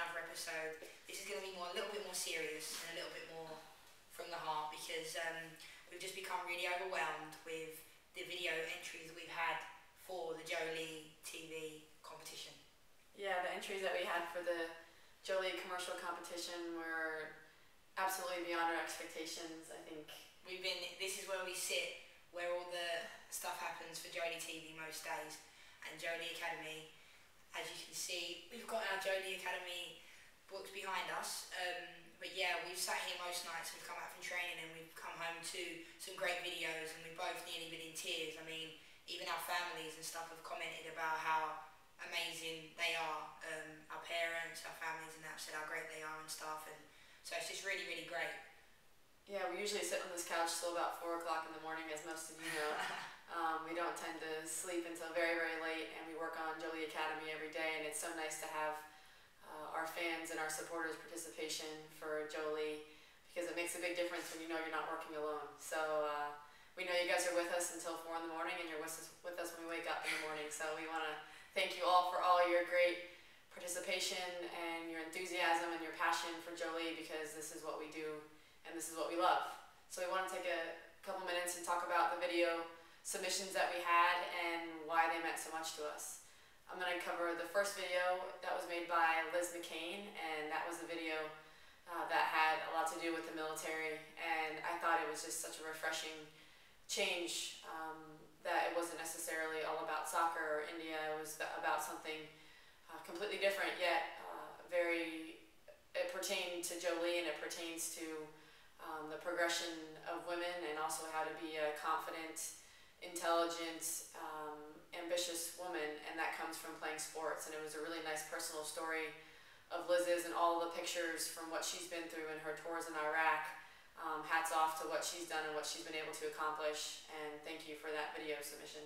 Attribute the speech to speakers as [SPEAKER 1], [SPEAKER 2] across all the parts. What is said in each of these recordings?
[SPEAKER 1] another episode. This is going to be a little bit more serious and a little bit more from the heart because we've just become really overwhelmed with the video entries that we've had for the Jolie TV competition.
[SPEAKER 2] Yeah, the entries that we had for the Jolie commercial competition were absolutely beyond our expectations. I think
[SPEAKER 1] this is where we sit, where all the stuff happens for Jolie TV most days, and Jolie Academy. As you can see, we've got our Jolie Academy books behind us. But yeah, we've sat here most nights, we've come out from training and we've come home to some great videos and we've both nearly been in tears. I mean, even our families and stuff have commented about how amazing they are. Our parents, our families and that have said how great they are and stuff. And so it's just really, really great.
[SPEAKER 2] Yeah, we usually sit on this couch till about 4 o'clock in the morning, as most of you know. We don't tend to sleep until very, very late, and we work on Jolie Academy every day, and it's so nice to have our fans and our supporters' participation for Jolie, because it makes a big difference when you know you're not working alone. So we know you guys are with us until 4 in the morning, and you're with us when we wake up in the morning. So we want to thank you all for all your great participation and your enthusiasm and your passion for Jolie, because this is what we do and this is what we love. So we want to take a couple minutes and talk about the video submissions that we had and why they meant so much to us. I'm going to cover the first video that was made by Liz McCain, and that was a video that had a lot to do with the military, and I thought it was just such a refreshing change that it wasn't necessarily all about soccer or India. It was about something completely different, yet it pertained to Jolie, and it pertains to the progression of women and also how to be a confident, intelligent, ambitious woman, and that comes from playing sports. And it was a really nice personal story of Liz's and all the pictures from what she's been through in her tours in Iraq. Hats off to what she's done and what she's been able to accomplish, and thank you for that video submission.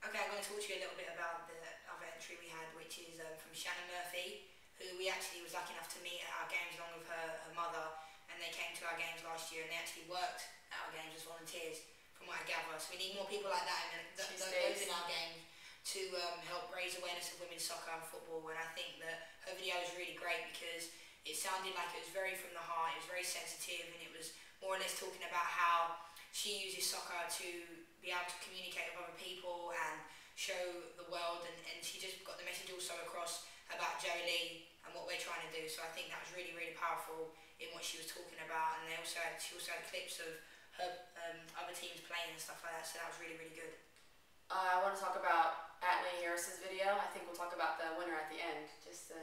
[SPEAKER 1] Okay, I'm going to talk to you a little bit about the other entry we had, which is from Shannon Murphy, who we actually was lucky enough to meet at our games along with her mother, and they came to our games last year and they actually worked at our games as volunteers, from what I gather. So we need more people like that those in our games to help raise awareness of women's soccer and football. And I think that her video was really great because it sounded like it was very from the heart, it was very sensitive, and it was more or less talking about how she uses soccer to be able to communicate with other people and show the world, and she just got the message also across about Jolie and what we're trying to do. So I think that was really, really powerful in what she was talking about, and she also had clips of her other teams playing and stuff like that, so that was really, really good.
[SPEAKER 2] I want to talk about Atlee Harris's video. I think we'll talk about the winner at the end, just to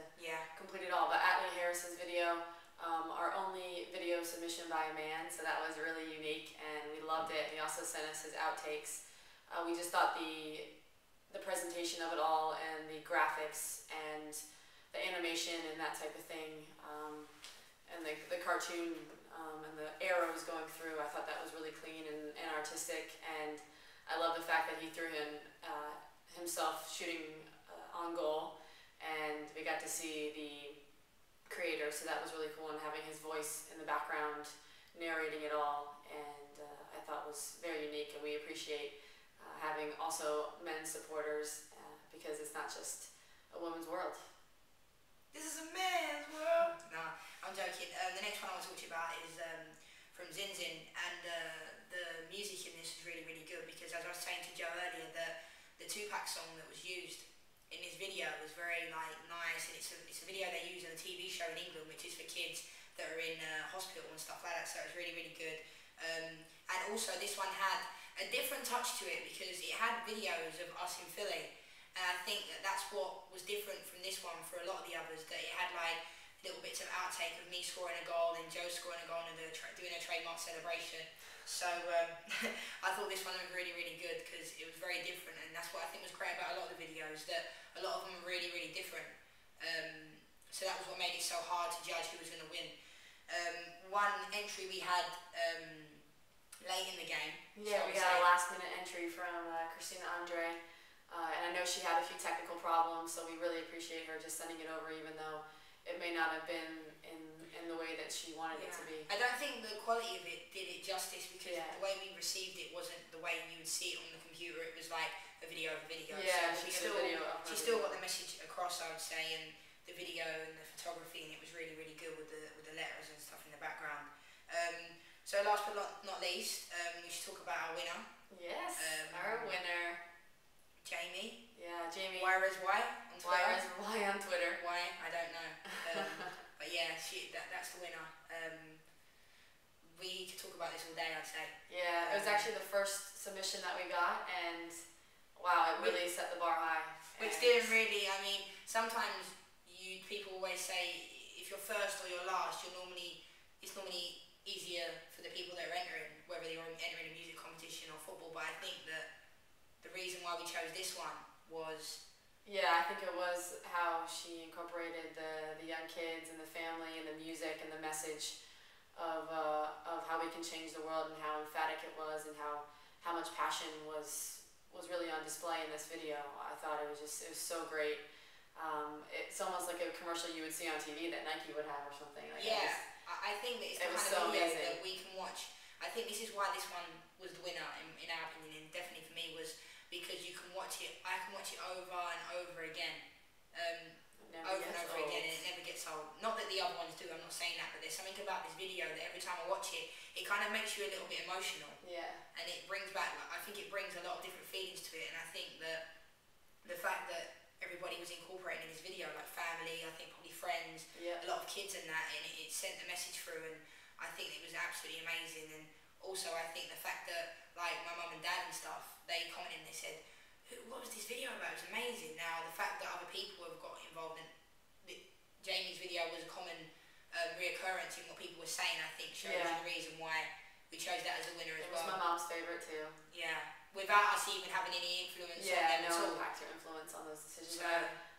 [SPEAKER 2] complete it all. But Atlee Harris's video, our only video submission by a man, so that was really unique, and we loved it. He also sent us his outtakes. We just thought the presentation of it all and the graphics and the animation and that type of thing, and the cartoon and the arrows going through, I thought that was really clean and artistic, and I love the fact that he threw himself shooting on goal, and we got to see the creator, so that was really cool, and having his voice in the background narrating it all, and I thought was very unique, and we appreciate having also men's supporters because it's not just a women's world.
[SPEAKER 1] This is a man's world! No, I'm joking. The next one I want to talk to you about is from Zinzin, and the music in this is really, really good because, as I was saying to Joe earlier, the Tupac song that was used in this video was very nice, and it's a video they use in a TV show in England, which is for kids that are in hospital and stuff like that, so it was really, really good. And also this one had a different touch to it because it had videos of us in Philly, and I think that's what was different from this one for a lot of the others, that it had like little bits of outtake of me scoring a goal and Joe scoring a goal and doing a trademark celebration. So I thought this one was really, really good because it was very different, and that's what I think was great about a lot of the videos, that a lot of them were really, really different. So that was what made it so hard to judge who was going to win. One entry we had late in the game.
[SPEAKER 2] Yeah, we got a last minute entry from Christina Andre, and I know she had a few technical problems, so we really appreciate her just sending it over, even though it may not have been in the way that she wanted it to be.
[SPEAKER 1] I don't think the quality of it did it justice because the way we received it wasn't the way you would see it on the computer. It was like a video of a video.
[SPEAKER 2] Yeah,
[SPEAKER 1] so she still got the message across, I would say, and the video and the photography, and it was really really good with the letters and stuff in the background. So last but not least, we should talk about our winner.
[SPEAKER 2] Yes, our winner.
[SPEAKER 1] Jamie.
[SPEAKER 2] Yeah, Jamie.
[SPEAKER 1] Juarez Y on Twitter.
[SPEAKER 2] Juarez Y on Twitter.
[SPEAKER 1] Why? I don't know. But yeah, that's the winner. We could talk about this all day, I'd say.
[SPEAKER 2] Yeah, it was actually the first submission that we got, and wow, it really set the bar high.
[SPEAKER 1] Which didn't really, I mean, sometimes people always say if you're first or you're last, it's normally easier for the people that are entering, whether you're entering a music competition or football, but I think that the reason why we chose this one was...
[SPEAKER 2] Yeah, I think it was how she incorporated the young kids and the family and the music and the message of how we can change the world, and how emphatic it was, and how much passion was really on display in this video. I thought it was so great. It's almost like a commercial you would see on TV that Nike would have or something. Like
[SPEAKER 1] yeah, I think that it's the kind of video that we can watch. I think this is why this one was the winner in our opinion, and definitely for me, was because you can watch it. I can watch it over and over again. Over and over again, and it never gets old. Not that the other ones do, I'm not saying that, but there's something about this video that every time I watch it, it kind of makes you a little bit emotional.
[SPEAKER 2] Yeah.
[SPEAKER 1] And it brings back, I think it brings a lot of different feelings to it, and I think that the fact that everybody was incorporating in this video, like family, I think probably friends, a lot of kids and that, and it sent the message through, and I think it was absolutely amazing. And also I think the fact that, like, my mum and dad and stuff, they commented and they said, what was this video about? It was amazing. Now, the fact that other people have got involved in Jamie's video was a common reoccurrence in what people were saying, I think, shows the reason why we chose that as a winner as well.
[SPEAKER 2] It was my mom's favourite too.
[SPEAKER 1] Yeah, without us even having any influence on them at all.
[SPEAKER 2] No impact or influence on those decisions. So,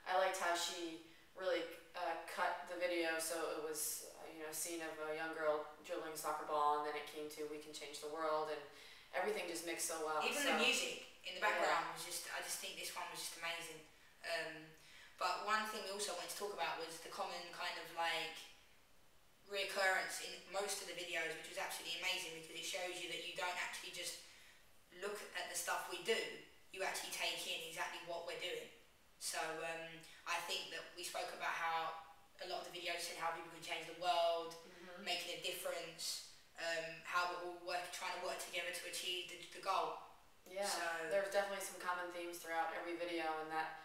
[SPEAKER 2] I liked how she really cut the video so it was scene of a young girl dribbling a soccer ball, and then it came to we can change the world, and everything just mixed so well.
[SPEAKER 1] Even the music in the background was just, I just think this one was just amazing. But one thing we also wanted to talk about was the common kind of like reoccurrence in most of the videos, which was absolutely amazing, because it shows you that you don't actually just look at the stuff we do, you actually take in exactly what we're doing. So I think that we spoke about how a lot of the videos said how people can change the world, making a difference, how we're all trying to work together to achieve the goal.
[SPEAKER 2] Yeah, so there's definitely some common themes throughout every video, and that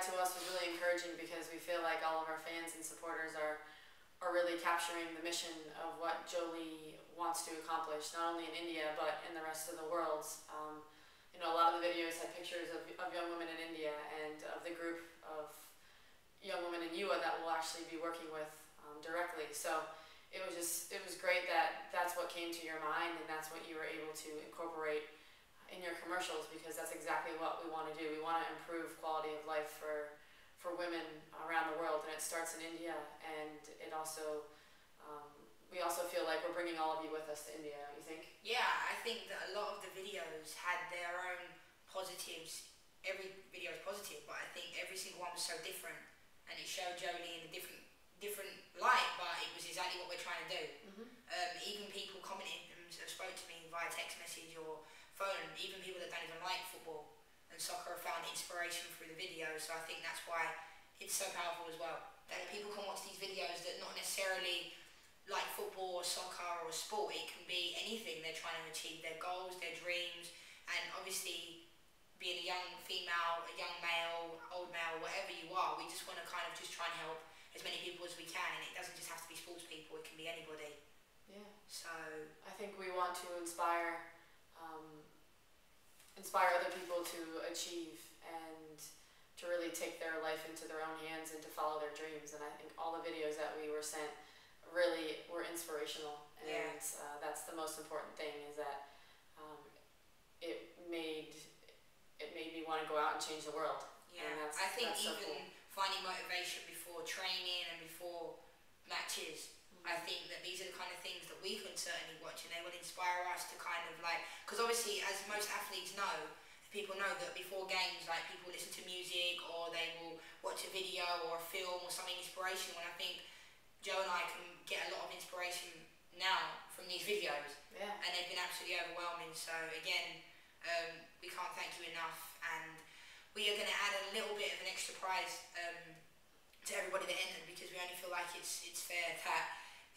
[SPEAKER 2] to us was really encouraging, because we feel like all of our fans and supporters are really capturing the mission of what Jolie wants to accomplish, not only in India but in the rest of the world. A lot of the videos had pictures of young women in India and of the group of young women in UA that we'll actually be working with directly. So it was great that that's what came to your mind, and that's what you were able to incorporate in your commercials, because that's exactly what we want to do. We want to improve quality of life for women around the world, and it starts in India, and it also we also feel like we're bringing all of you with us to India, don't you think?
[SPEAKER 1] Yeah, I think that a lot of the videos had their own positives. Every video is positive, but I think every single one was so different, and it showed Jolie in a different light, but it was exactly what we're trying to do. Even people commented and spoke to me via text message or phone, even people that don't even like football and soccer have found inspiration through the videos. So I think that's why it's so powerful as well, that people can watch these videos that not necessarily like football or soccer or sport. It can be anything they're trying to achieve, their goals, their dreams, and obviously being a young female, a young male, old male, whatever you are, we just want to kind of just try and help as many people as we can, and it doesn't just have to be sports people, it can be anybody.
[SPEAKER 2] Yeah.
[SPEAKER 1] So
[SPEAKER 2] I think we want to inspire other people to achieve and to really take their life into their own hands and to follow their dreams. And I think all the videos that we were sent really were inspirational, and that's the most important thing, is that it made me want to go out and change the world.
[SPEAKER 1] Yeah,
[SPEAKER 2] and
[SPEAKER 1] I think
[SPEAKER 2] that's
[SPEAKER 1] even
[SPEAKER 2] so cool.
[SPEAKER 1] Finding motivation before training and before matches, I think that these are the kind of things that we can certainly watch, and they will inspire us to kind of like, because obviously as most athletes know, people know that before games, like, people listen to music or they will watch a video or a film or something inspirational, and I think Joe and I can get a lot of inspiration now from these videos, and they've been absolutely overwhelming. So again, we can't thank you enough, and we are going to add a little bit of an extra prize to everybody that entered, because we only feel like it's fair that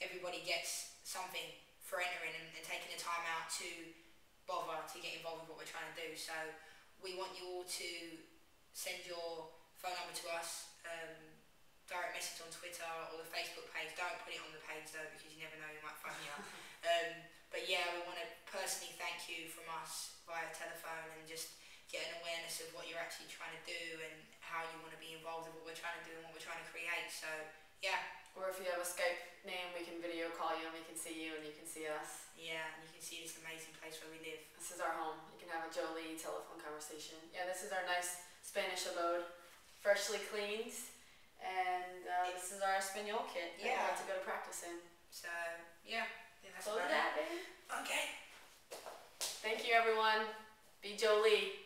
[SPEAKER 1] everybody gets something for entering and taking the time out to bother to get involved with what we're trying to do. So we want you all to send your phone number to us, direct message on Twitter or the Facebook page. Don't put it on the page though, because you never know, you might phone me up. But yeah, we want to personally thank you from us via telephone and just get an awareness of what you're actually trying to do and how you want to be involved in what we're trying to do and what we're trying to create. So yeah.
[SPEAKER 2] Or if you have a Skype name, we can video call you and we can see you and you can see us.
[SPEAKER 1] Yeah, and you can see this amazing place where we live.
[SPEAKER 2] This is our home. You can have a Jolie telephone conversation. Yeah, this is our nice Spanish abode, freshly cleaned, and this is our Espanol kit that we have to go to practice in.
[SPEAKER 1] So yeah, I think that's
[SPEAKER 2] Close
[SPEAKER 1] about
[SPEAKER 2] that,
[SPEAKER 1] it.
[SPEAKER 2] baby.
[SPEAKER 1] Okay.
[SPEAKER 2] Thank you, everyone. Be Jolie.